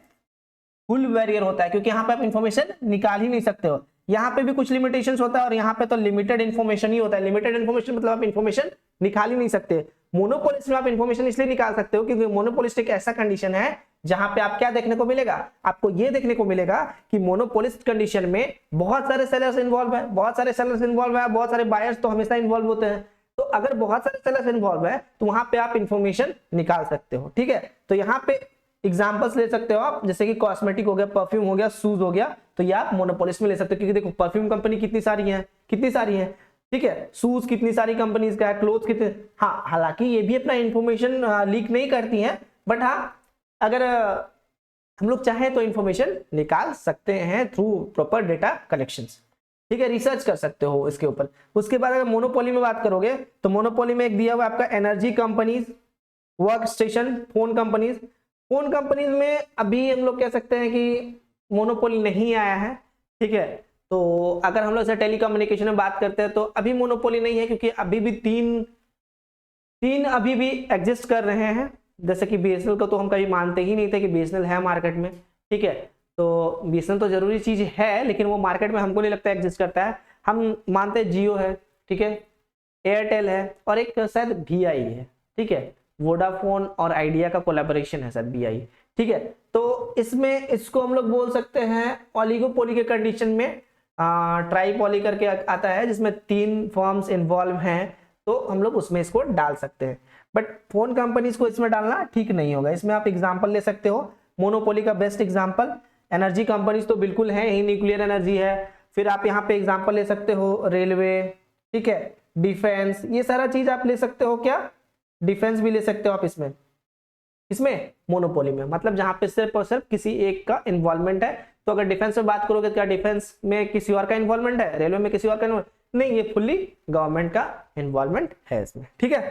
फुल बैरियर होता है, क्योंकि यहाँ पे आप इंफॉर्मेशन निकाल ही नहीं सकते हो। यहाँ पे भी कुछ लिमिटेशंस होता है और यहाँ पे तो लिमिटेड इन्फॉर्मेशन ही होता है। लिमिटेड इन्फॉर्मेशन मतलब आप इन्फॉर्मेशन निकाल ही नहीं सकते। मोनोपोलिस्ट में आप इन्फॉर्मेशन इसलिए निकाल सकते हो क्योंकि मोनोपोलिस्ट एक ऐसा कंडीशन है जहां पे आप क्या देखने को मिलेगा, आपको ये देखने को मिलेगा कि मोनोपोलिस्ट कंडीशन में बहुत सारे सेलर्स इन्वॉल्व है, बहुत सारे सेलर्स इन्वॉल्व है, बहुत सारे बायर्स तो हमेशा इन्वॉल्व होते हैं। तो अगर बहुत सारे सेलर्स इन्वॉल्व है तो वहां पे आप इंफॉर्मेशन निकाल सकते हो। ठीक है, तो यहाँ पे एग्जांपल्स ले सकते हो आप, जैसे कि कॉस्मेटिक हो गया, परफ्यूम हो गया, शूज हो गया, तो ये आप मोनोपोलिस्ट में ले सकते हो। क्योंकि देखो परफ्यूम कंपनी कितनी सारी है, ठीक है, शूज कितनी सारी कंपनीज का है, क्लोथ्स कितने, हाँ, हालांकि ये भी अपना इंफॉर्मेशन लीक नहीं करती हैं, बट हाँ अगर हम लोग चाहें तो इंफॉर्मेशन निकाल सकते हैं थ्रू प्रॉपर डेटा कलेक्शंस। ठीक है, रिसर्च कर सकते हो इसके ऊपर। उसके बाद अगर मोनोपोली में बात करोगे तो मोनोपोली में एक दिया हुआ आपका energy companies, work station, phone companies. Phone companies में अभी हम लोग कह सकते हैं कि मोनोपोली नहीं आया है। ठीक है, तो अगर हम लोग से टेलीकम्युनिकेशन में बात करते हैं तो अभी मोनोपोली नहीं है, क्योंकि अभी भी तीन अभी भी एग्जिस्ट कर रहे हैं। जैसे कि बीएसएनएल को तो हम कभी मानते ही नहीं थे कि बीएसएनएल है मार्केट में। ठीक है, तो बीएसएनएल तो जरूरी चीज है, लेकिन वो मार्केट में हमको नहीं लगता एग्जिस्ट करता है। हम मानते हैं जियो है, ठीक है, एयरटेल है, और एक शायद VI है। ठीक है, वोडाफोन और आइडिया का कोलैबोरेशन है शायद VI। ठीक है, तो इसमें इसको हम लोग बोल सकते हैं ओलिगोपोली के कंडीशन में। ट्राइपोली करके आता है जिसमें 3 फर्म्स इन्वॉल्व हैं, तो हम लोग उसमें इसको डाल सकते हैं। बट फोन कंपनीज को इसमें डालना ठीक नहीं होगा। इसमें आप एग्जांपल ले सकते हो, मोनोपोली का बेस्ट एग्जांपल एनर्जी कंपनीज तो बिल्कुल है ही, न्यूक्लियर एनर्जी है। फिर आप यहाँ पे एग्जांपल ले सकते हो रेलवे, ठीक है, डिफेंस, ये सारा चीज आप ले सकते हो। क्या डिफेंस भी ले सकते हो आप इसमें मोनोपोली में, मतलब जहां पे सिर्फ और सिर्फ किसी एक का इन्वॉल्वमेंट है। तो अगर डिफेंस में बात करोगे, क्या डिफेंस में किसी और का इन्वॉल्वमेंट है, रेलवे में किसी और का नहीं, ये फुल्ली गवर्नमेंट का इन्वॉल्वमेंट है इसमें। ठीक है,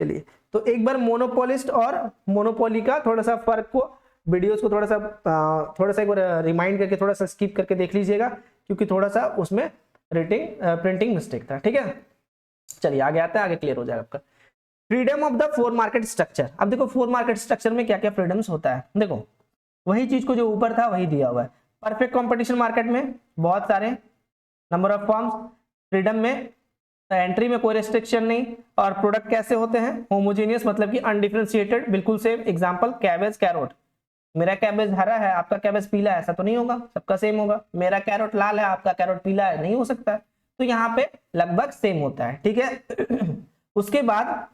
चलिए तो एक बार मोनोपोलिस्ट और मोनोपोली का थोड़ा सा फर्क को वीडियोस को थोड़ा सा एक बार रिमाइंड करके थोड़ा सा स्किप करके देख लीजिएगा, क्योंकि थोड़ा सा उसमें प्रिंटिंग मिस्टेक था। ठीक है, चलिए आगे आते हैं, आगे क्लियर हो जाएगा आपका। Freedom of the four market structure. अब देखो फोर मार्केट स्ट्रक्चर में क्या क्या फ्रीडम्स होता है, देखो वही चीज को जो ऊपर था वही दिया हुआ है। परफेक्ट कंपटीशन मार्केट में बहुत सारे नंबर ऑफ फॉर्म्स, फ्रीडम में एंट्री में कोई रेस्ट्रिक्शन नहीं, और प्रोडक्ट कैसे होते हैं होमोजेनियस, मतलब कि अनडिफरेंशिएटेड, बिल्कुल सेम। एग्जांपल कैबेज कैरोट, मेरा कैबेज हरा है आपका कैबेज पीला है, ऐसा तो नहीं होगा, सबका सेम होगा। मेरा कैरोट लाल है आपका कैरोट पीला है, नहीं हो सकता है। तो यहाँ पे लगभग सेम होता है। ठीक है उसके बाद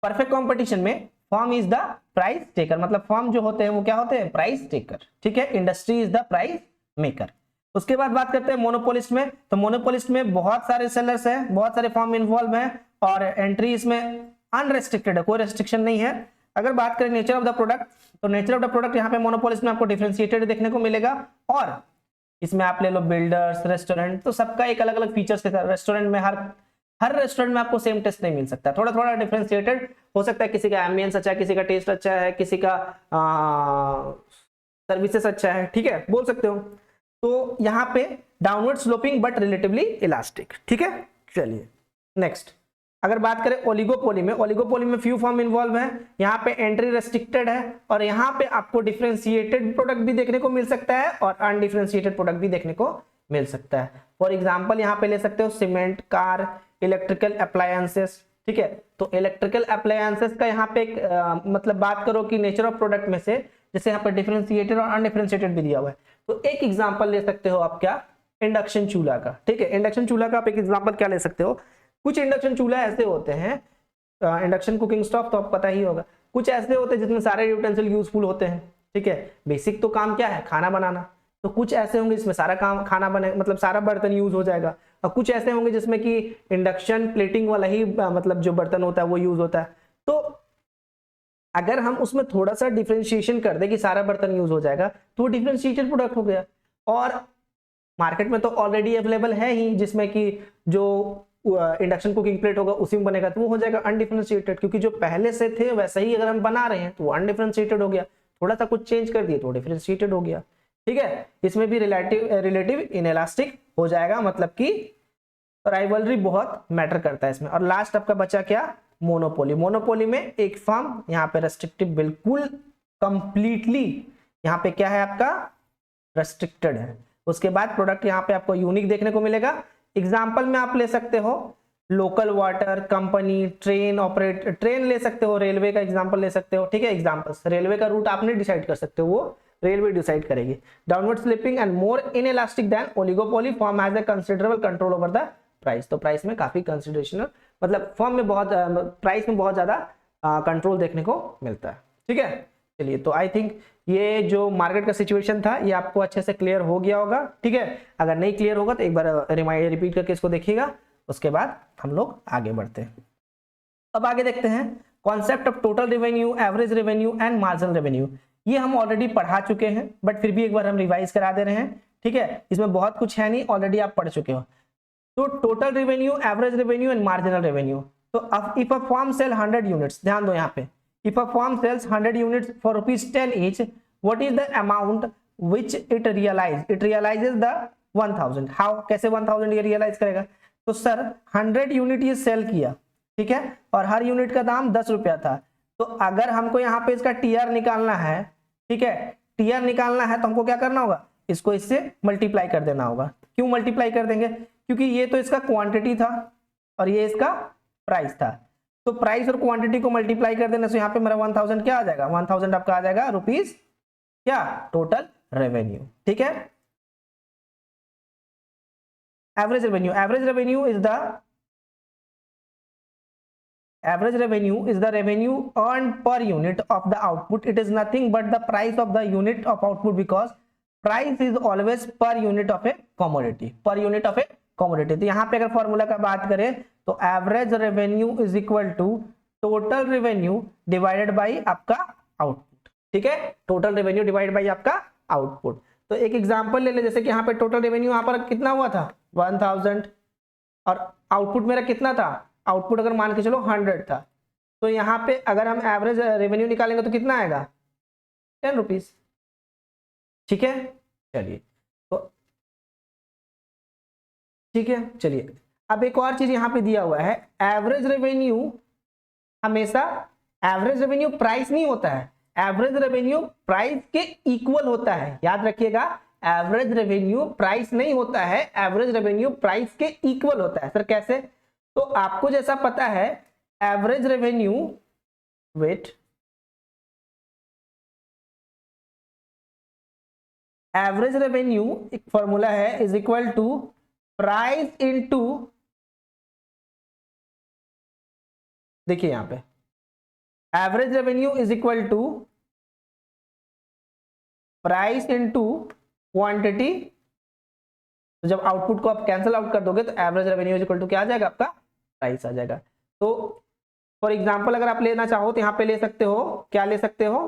परफेक्ट कंपटीशन में form is the price taker, मतलब फॉर्म जो होते हैं वो क्या होते हैं, प्राइस टेकर। ठीक है, industry is the price maker. उसके बाद बात करते हैं मोनोपोलिस्ट में। तो मोनोपोलिस्ट में बहुत सारे सेलर्स हैं, बहुत सारे फॉर्म इन्वॉल्व हैं, और एंट्री इसमें अनरेस्ट्रिक्टेड है, कोई रेस्ट्रिक्शन नहीं है। अगर बात करें नेचर ऑफ द प्रोडक्ट, तो नेचर ऑफ द प्रोडक्ट यहाँ पे मोनोपोलिस्ट में आपको डिफरेंशिएटेड देखने को मिलेगा, और इसमें आप ले लो बिल्डर्स, रेस्टोरेंट, तो सबका एक अलग अलग फीचर्स के साथ। रेस्टोरेंट में हर रेस्टोरेंट में आपको सेम टेस्ट नहीं मिल सकता, थोड़ा थोड़ा डिफरेंशिएटेड हो सकता है। किसी का एम्बियंस अच्छा है, किसी का टेस्ट अच्छा है, किसी का सर्विसेज अच्छा है। ठीक है, बोल सकते हो। तो यहाँ पे downward sloping but relatively elastic. ठीक है, चलिए नेक्स्ट अगर बात करें ओलिगोपोली में, ओलिगोपोली में फ्यू फॉर्म इन्वॉल्व है, यहाँ पे एंट्री रेस्ट्रिक्टेड है, और यहाँ पे आपको डिफरेंशिएटेड प्रोडक्ट भी देखने को मिल सकता है और अनडिफरेंशिएटेड प्रोडक्ट भी देखने को मिल सकता है। फॉर एग्जांपल यहाँ पे ले सकते हो सीमेंट, कार, इलेक्ट्रिकल अप्लायंसेस। ठीक है, तो इलेक्ट्रिकल अप्लायंसेस का यहाँ पे एक मतलब बात करो कि नेचर ऑफ प्रोडक्ट में से, जैसे यहाँ पे डिफरेंशिएटेड और अनडिफरेंशिएटेड भी दिया हुआ है, तो एक एग्जांपल ले सकते हो आप क्या, इंडक्शन चूल्हा का। ठीक है, इंडक्शन चूल्हा का आप एक एग्जांपल क्या ले सकते हो, कुछ इंडक्शन चूल्हा ऐसे होते हैं, इंडक्शन कुकिंग स्टोव तो आपको पता ही होगा, कुछ ऐसे होते हैं जिसमें सारे यूटेंसिल यूजफुल होते हैं। ठीक है, बेसिक तो काम क्या है, खाना बनाना। तो कुछ ऐसे होंगे जिसमें सारा काम खाना बने, मतलब सारा बर्तन यूज हो जाएगा, और कुछ ऐसे होंगे जिसमें कि इंडक्शन प्लेटिंग वाला ही मतलब जो बर्तन होता है वो यूज होता है। तो अगर हम उसमें थोड़ा सा डिफरेंशिएशन कर दे कि सारा बर्तन यूज हो जाएगा, तो वो डिफरेंशिएटेड प्रोडक्ट हो गया। और मार्केट में तो ऑलरेडी अवेलेबल है ही, जिसमें कि जो इंडक्शन कुकिंग प्लेट होगा उसी में बनेगा, तो वो हो जाएगा अनडिफरेंशिएटेड, क्योंकि जो पहले से थे वैसा ही अगर हम बना रहे हैं तो वो अनडिफरेंशिएटेड हो गया। थोड़ा सा कुछ चेंज कर दिए तो डिफरेंशिएटेड हो गया। ठीक है, इसमें भी रिलेटिव इनइलास्टिक हो जाएगा, मतलब कि राइवलरी बहुत मैटर करता है इसमें। और लास्ट आपका बचा क्या, मोनोपोली। मोनोपोली में एक फर्म यहाँ पे रेस्ट्रिक्टिव, बिल्कुल कंप्लीटली यहाँ पे क्या है आपका, रेस्ट्रिक्टेड है। उसके बाद प्रोडक्ट यहाँ पे आपको यूनिक देखने को मिलेगा। एग्जाम्पल में आप ले सकते हो local water company, train operate, train ले सकते हो, रेलवे का एग्जाम्पल ले सकते हो। ठीक है, एग्जाम्पल्स, रेलवे का रूट आपने डिसाइड कर सकते हो, वो रेलवे डिसाइड करेगी। Downward sloping and more inelastic than oligopoly, firm has a considerable control over the price. तो प्राइस में काफी कंसिडरेशन, मतलब फॉर्म में बहुत, प्राइस में बहुत ज्यादा कंट्रोल देखने को मिलता है। ठीक है, चलिए तो आई थिंक ये जो मार्केट का सिचुएशन था ये आपको अच्छे से क्लियर हो गया होगा। ठीक है, अगर नहीं क्लियर होगा तो एक बार रिपीट करके इसको देखिएगा, उसके बाद हम लोग आगे बढ़ते हैं। अब आगे देखते हैं concept of total revenue, average revenue and marginal revenue. ये हम ऑलरेडी पढ़ा चुके हैं, बट फिर भी एक बार हम रिवाइज करा दे रहे हैं। ठीक है, इसमें बहुत कुछ है नहीं, ऑलरेडी आप पढ़ चुके हो। तो total revenue, average revenue and marginal revenue. तो if a firm sell 100 units, ध्यान दो यहाँ पे, if a firm sells 100 units for ₹10 each, what is the amount which it realizes the 1000। how, कैसे 1000 ये realize करेगा, तो सर 100 यूनिट ये सेल किया, ठीक है, और हर यूनिट का दाम 10 रुपया था। तो अगर हमको यहाँ पे इसका टीआर निकालना है, ठीक है, टीआर निकालना है तो हमको क्या करना होगा, इसको इससे मल्टीप्लाई कर देना होगा। क्यों मल्टीप्लाई कर देंगे, क्योंकि ये तो इसका क्वांटिटी था और ये इसका प्राइस था, तो प्राइस और क्वांटिटी को मल्टीप्लाई कर देने से यहाँ पे मेरा 1000 क्या आ जाएगा, 1000 आपका आ जाएगा रुपीस क्या, टोटल रेवेन्यू। ठीक है, average revenue, average revenue is the revenue earn per unit of the output. It is nothing but the price of the unit of output, because price is always per unit of a commodity, per unit of a commodity. तो यहाँ पे अगर formula का बात करें तो average revenue is equal to total revenue divided by आपका output. ठीक है, टोटल रेवेन्यू डिवाइडेड बाई आपका आउटपुट। तो एक एग्जांपल ले ले, जैसे कि यहाँ पे टोटल रेवेन्यू यहाँ पर कितना हुआ था 1000 और आउटपुट मेरा कितना था आउटपुट अगर मान के चलो 100 था, तो यहाँ पे अगर हम एवरेज रेवेन्यू निकालेंगे तो कितना आएगा, 10 रुपीज। ठीक है, चलिए तो ठीक है, चलिए अब एक और चीज यहाँ पे दिया हुआ है, एवरेज रेवेन्यू हमेशा एवरेज रेवेन्यू प्राइस नहीं होता है, एवरेज रेवेन्यू प्राइस के इक्वल होता है। याद रखिएगा, एवरेज रेवेन्यू प्राइस नहीं होता है, एवरेज रेवेन्यू प्राइस के इक्वल होता है। सर कैसे? तो आपको जैसा पता है average revenue, wait, average revenue एक फॉर्मूला है, is equal to price into, देखिए यहां पे average revenue is equal to price into quantity. तो जब आउटपुट को आप कैंसिल आउट कर दोगे तो average revenue is equal to क्या आ जाएगा, आपका प्राइस आ जाएगा। तो फॉर एग्जांपल अगर आप लेना चाहो तो यहाँ पे ले सकते हो, क्या ले सकते हो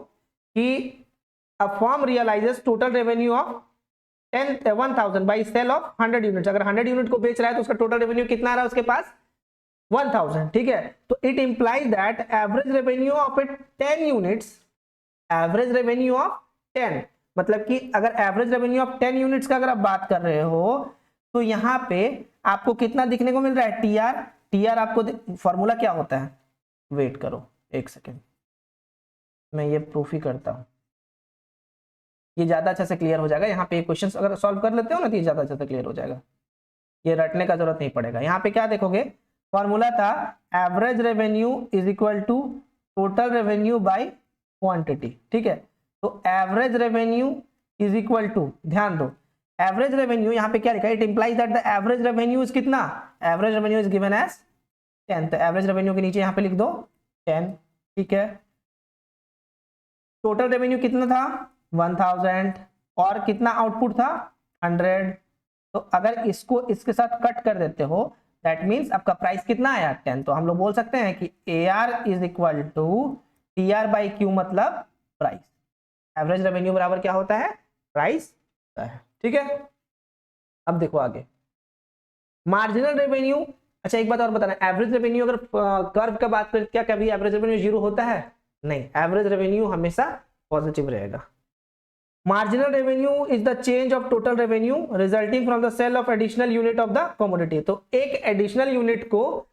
कि a firm realizes total revenue of 10,000 by sale of 100 units. अगर 100 यूनिट को बेच रहा है तो उसका टोटल रेवेन्यू कितना आ रहा है उसके पास, 1000। ठीक है, तो it implies that average revenue of it 10 units, average revenue of 10, मतलब कि अगर एवरेज रेवेन्यू ऑफ 10 यूनिट्स का अगर आप बात कर रहे हो तो यहाँ पे आपको कितना दिखने को मिल रहा है, टीआर। टीआर आपको फॉर्मूला क्या होता है, वेट करो एक सेकेंड, मैं ये प्रूफ ही करता हूं, ये ज्यादा अच्छे से क्लियर हो जाएगा। यहाँ पे क्वेश्चन अगर सॉल्व कर लेते हो ना तो ये ज्यादा अच्छे से क्लियर हो जाएगा, ये रटने का जरूरत नहीं पड़ेगा। यहाँ पे क्या देखोगे, फॉर्मूला था average revenue is equal to total revenue by quantity. ठीक है, तो average revenue is equal to, ध्यान दो एवरेज रेवेन्यू यहाँ पे क्या लिखा है, it implies that the average revenue is कितना, average revenue is given as 10, तो एवरेज रेवेन्यू के नीचे यहाँ पे लिख दो 10। ठीक है, टोटल रेवेन्यू कितना था 1000 और कितना आउटपुट था 100। तो अगर इसको इसके साथ कट कर देते हो दैट मींस आपका प्राइस कितना आया 10। तो हम लोग बोल सकते हैं कि AR is equal to TR by Q, मतलब प्राइस। एवरेज रेवेन्यू बराबर क्या होता है, प्राइस होता है। ठीक है, अब देखो आगे मार्जिनल रेवेन्यू। अच्छा एक बात और बताना, एवरेज रेवेन्यू अगर कर्व का बात करें क्या कभी एवरेज रेवेन्यू जीरो होता है, नहीं, एवरेज रेवेन्यू हमेशा पॉजिटिव रहेगा। Marginal revenue is the change of total revenue resulting from the sale of additional unit of the commodity. तो एक एडिशनल यूनिट को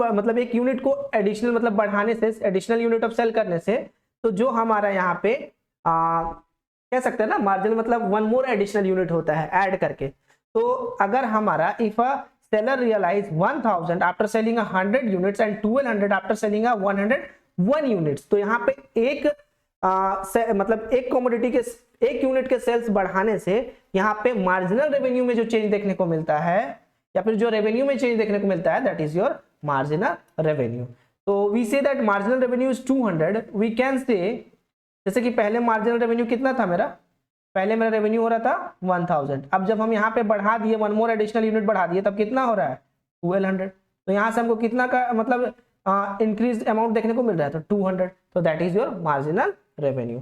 मतलब एक यूनिट को एडिशनल मतलब बढ़ाने से, एडिशनल यूनिट ऑफ सेल करने से, तो जो हमारा यहाँ पे कह सकते हैं ना मार्जिनल मतलब वन मोर एडिशनल यूनिट होता है ऐड करके। तो अगर हमारा if a seller realize 1000 after selling 100 units and 1200 after selling 101 units, तो यहाँ पे एक मतलब एक कमोडिटी के एक यूनिट के सेल्स बढ़ाने से यहाँ पे मार्जिनल रेवेन्यू में जो चेंज देखने को मिलता है या फिर जो रेवेन्यू में चेंज देखने को मिलता है that is your marginal revenue. तो we say that marginal revenue is 200। We can say, जैसे कि पहले मार्जिनल रेवेन्यू कितना था मेरा, पहले मेरा रेवेन्यू हो रहा था 1000, अब जब हम यहाँ पे बढ़ा दिए वन मोर एडिशनल यूनिट बढ़ा दिए तब कितना हो रहा है 1200। तो यहाँ से हमको कितना का मतलब इंक्रीज अमाउंट देखने को मिल रहा है, तो 200। तो that is your marginal revenue.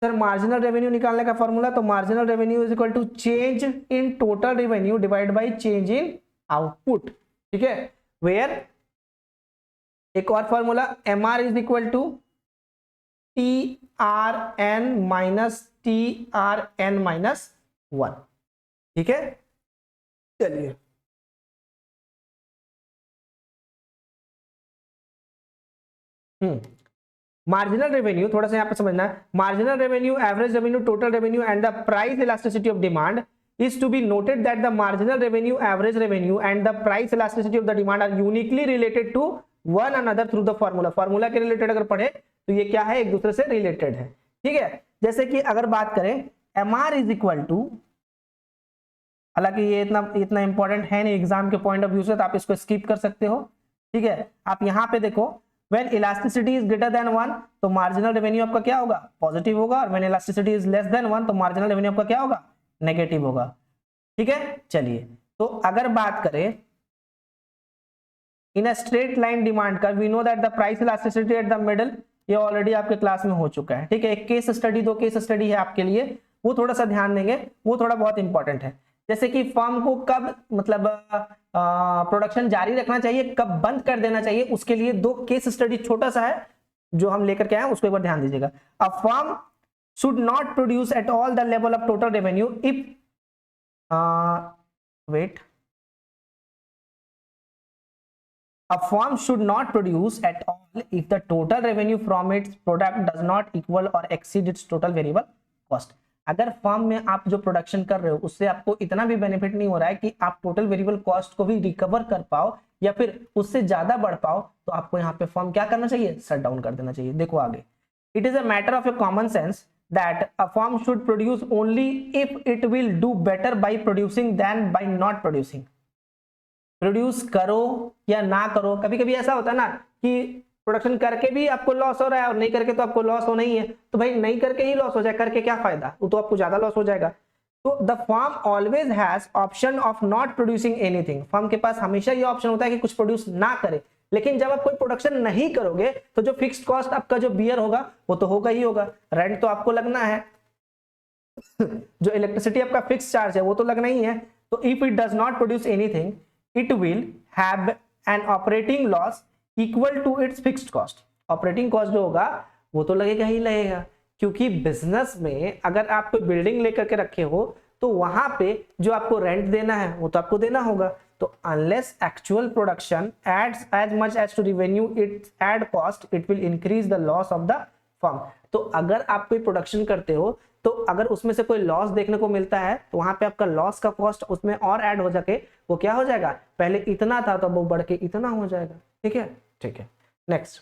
Sir marginal revenue निकालने का फॉर्मूला, तो marginal revenue is equal to change in total revenue divide by change in output. ठीक है, वेयर एक और formula MR is equal to TRN minus TRN minus 1। ठीक है, चलिए मार्जिनल रेवेन्यू थोड़ा सा यहाँ पे समझना है। Marginal revenue, average revenue, total revenue and the price elasticity of demand is to be noted that the marginal revenue, average revenue and the price elasticity of the demand are uniquely related to one another through the formula। Formula के related अगर पढ़े तो ये क्या है, एक दूसरे से रिलेटेड है। ठीक है, जैसे कि अगर बात करें MR इज इक्वल टू, हालांकि ये इतना इंपॉर्टेंट है नहीं एग्जाम के पॉइंट ऑफ व्यू से, तो आप इसको स्किप कर सकते हो। ठीक है, आप यहाँ पे देखो when elasticity is greater then 1 तो मार्जिनल रेवेन्यू आपका क्या होगा, पॉजिटिव होगा, और when elasticity is less than 1 तो मार्जिनल रेवेन्यू आपका क्या होगा, नेगेटिव होगा। ठीक है, चलिए तो अगर बात करें in a straight line demand का, we know that the price elasticity at the middle, ये ऑलरेडी आपके क्लास में हो चुका है। ठीक है, एक केस स्टडी, 2 केस स्टडी है आपके लिए, वो थोड़ा सा ध्यान देंगे, वो थोड़ा बहुत इंपॉर्टेंट है। जैसे कि फर्म को कब मतलब प्रोडक्शन जारी रखना चाहिए, कब बंद कर देना चाहिए, उसके लिए 2 केस स्टडी छोटा सा है जो हम लेकर के आए, उसको एक बार ध्यान दीजिएगा। अ firm should not produce at all the level of total revenue if wait A firm should not produce at all if the total revenue from its product does not equal or exceed its total variable cost. अगर firm में आप जो production कर रहे हो उससे आपको इतना भी बेनिफिट नहीं हो रहा है कि आप टोटल वेरिएबल कॉस्ट को भी रिकवर कर पाओ या फिर उससे ज्यादा बढ़ पाओ, तो आपको यहाँ पे फर्म क्या करना चाहिए, शट डाउन कर देना चाहिए। देखो आगे, it is a matter of your common sense that a firm should produce only if it will do better by producing than by not producing. Produce करो या ना करो, कभी कभी ऐसा होता है ना कि प्रोडक्शन करके भी आपको लॉस हो रहा है और नहीं करके तो आपको लॉस होना ही है, तो भाई नहीं करके ही लॉस हो जाए, करके क्या फायदा, वो तो आपको ज्यादा लॉस हो जाएगा। तो the firm always has option of not producing anything. Firm के पास हमेशा ये ऑप्शन होता है कि कुछ प्रोड्यूस ना करे, लेकिन जब आप कोई प्रोडक्शन नहीं करोगे तो जो फिक्स्ड कॉस्ट आपका जो बियर होगा वो तो होगा ही होगा, रेंट तो आपको लगना है जो इलेक्ट्रिसिटी आपका फिक्स चार्ज है वो तो लगना ही है। तो if it does not produce anything it will have an operating loss equal to its fixed cost। Operating cost जो होगा वो तो लगेगा ही लगेगा, क्योंकि बिजनेस में अगर आप कोई बिल्डिंग लेकर के रखे हो तो वहां पे जो आपको रेंट देना है वो तो आपको देना होगा। तो unless actual production adds as much as to revenue it add cost, it will increase the loss of the firm. तो अगर आप कोई प्रोडक्शन करते हो तो अगर उसमें से कोई लॉस देखने को मिलता है तो वहां पे आपका लॉस का कॉस्ट उसमें और ऐड हो जाके वो क्या हो जाएगा, पहले इतना था तो वो बढ़ के इतना हो जाएगा। ठीक है, ठीक है। Next,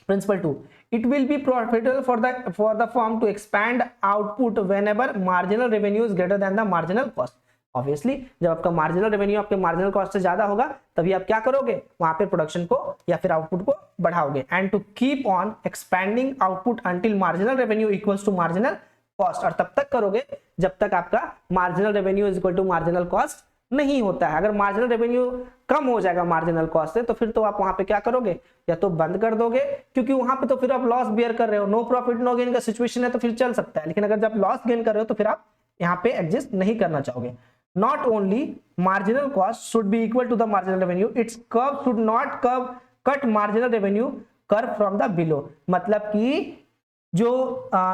principle 2, it will be profitable for the firm to expand output whenever marginal revenue is greater than the marginal cost. Obviously जब आपका मार्जिनल रेवेन्यू आपके मार्जिनल कॉस्ट से ज्यादा होगा तभी आप क्या करोगे, वहां पे प्रोडक्शन को या फिर आउटपुट को बढ़ाओगे। And to keep on expanding output until marginal revenue equals to marginal cost, और तब तक करोगे जब तक आपका marginal revenue is equal to marginal cost नहीं होता है। अगर मार्जिनल रेवेन्यू कम हो जाएगा मार्जिनल कॉस्ट से तो फिर तो आप वहां पे क्या करोगे, या तो बंद कर दोगे, क्योंकि वहां पे तो फिर आप लॉस बियर कर रहे हो, नो प्रॉफिट नो गेन का सिचुएशन है तो फिर चल सकता है। लेकिन अगर जब लॉस गेन कर रहे हो तो फिर आप यहाँ पे एडजस्ट नहीं करना चाहोगे। Not only marginal cost should be equal to the marginal revenue, its curve should not cut marginal revenue curve from the below। मतलब कि जो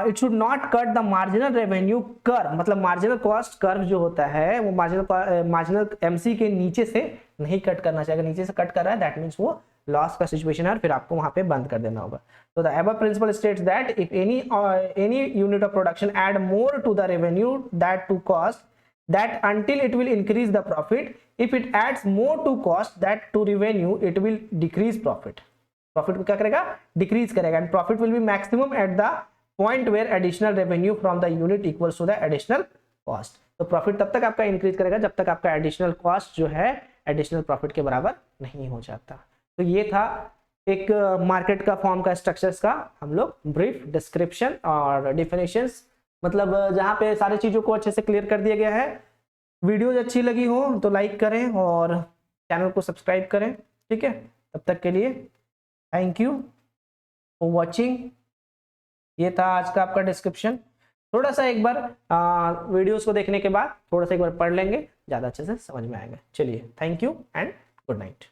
it should not cut the marginal revenue curve, मतलब marginal cost curve जो होता है वो marginal MC के नीचे से नहीं कट करना चाहिए। नीचे से कट कर रहा है दैट मींस वो लॉस का सिचुएशन है और फिर आपको वहां पे बंद कर देना होगा। तो the above principle states that if any unit of production add more to the revenue that to cost that until it will increase the profit, if it adds more to cost that to revenue it will decrease profit। Profit को क्या करेगा, decrease करेगा। And profit will be maximum at the point where additional revenue from the unit equals to the additional cost. तो profit तब तक आपका increase करेगा जब तक आपका एडिशनल कॉस्ट जो है एडिशनल प्रॉफिट के बराबर नहीं हो जाता। तो ये था एक मार्केट का फॉर्म का स्ट्रक्चर्स का हम लोग ब्रीफ डिस्क्रिप्शन और डिफिनेशंस, मतलब जहां पे सारी चीजों को अच्छे से क्लियर कर दिया गया है। वीडियोज अच्छी लगी हो तो लाइक करें और चैनल को सब्सक्राइब करें। ठीक है, तब तक के लिए थैंक यू फॉर वॉचिंग। ये था आज का आपका डिस्क्रिप्शन। थोड़ा सा एक बार वीडियोस को देखने के बाद थोड़ा सा एक बार पढ़ लेंगे, ज़्यादा अच्छे से समझ में आएगा। चलिए, thank you and good night.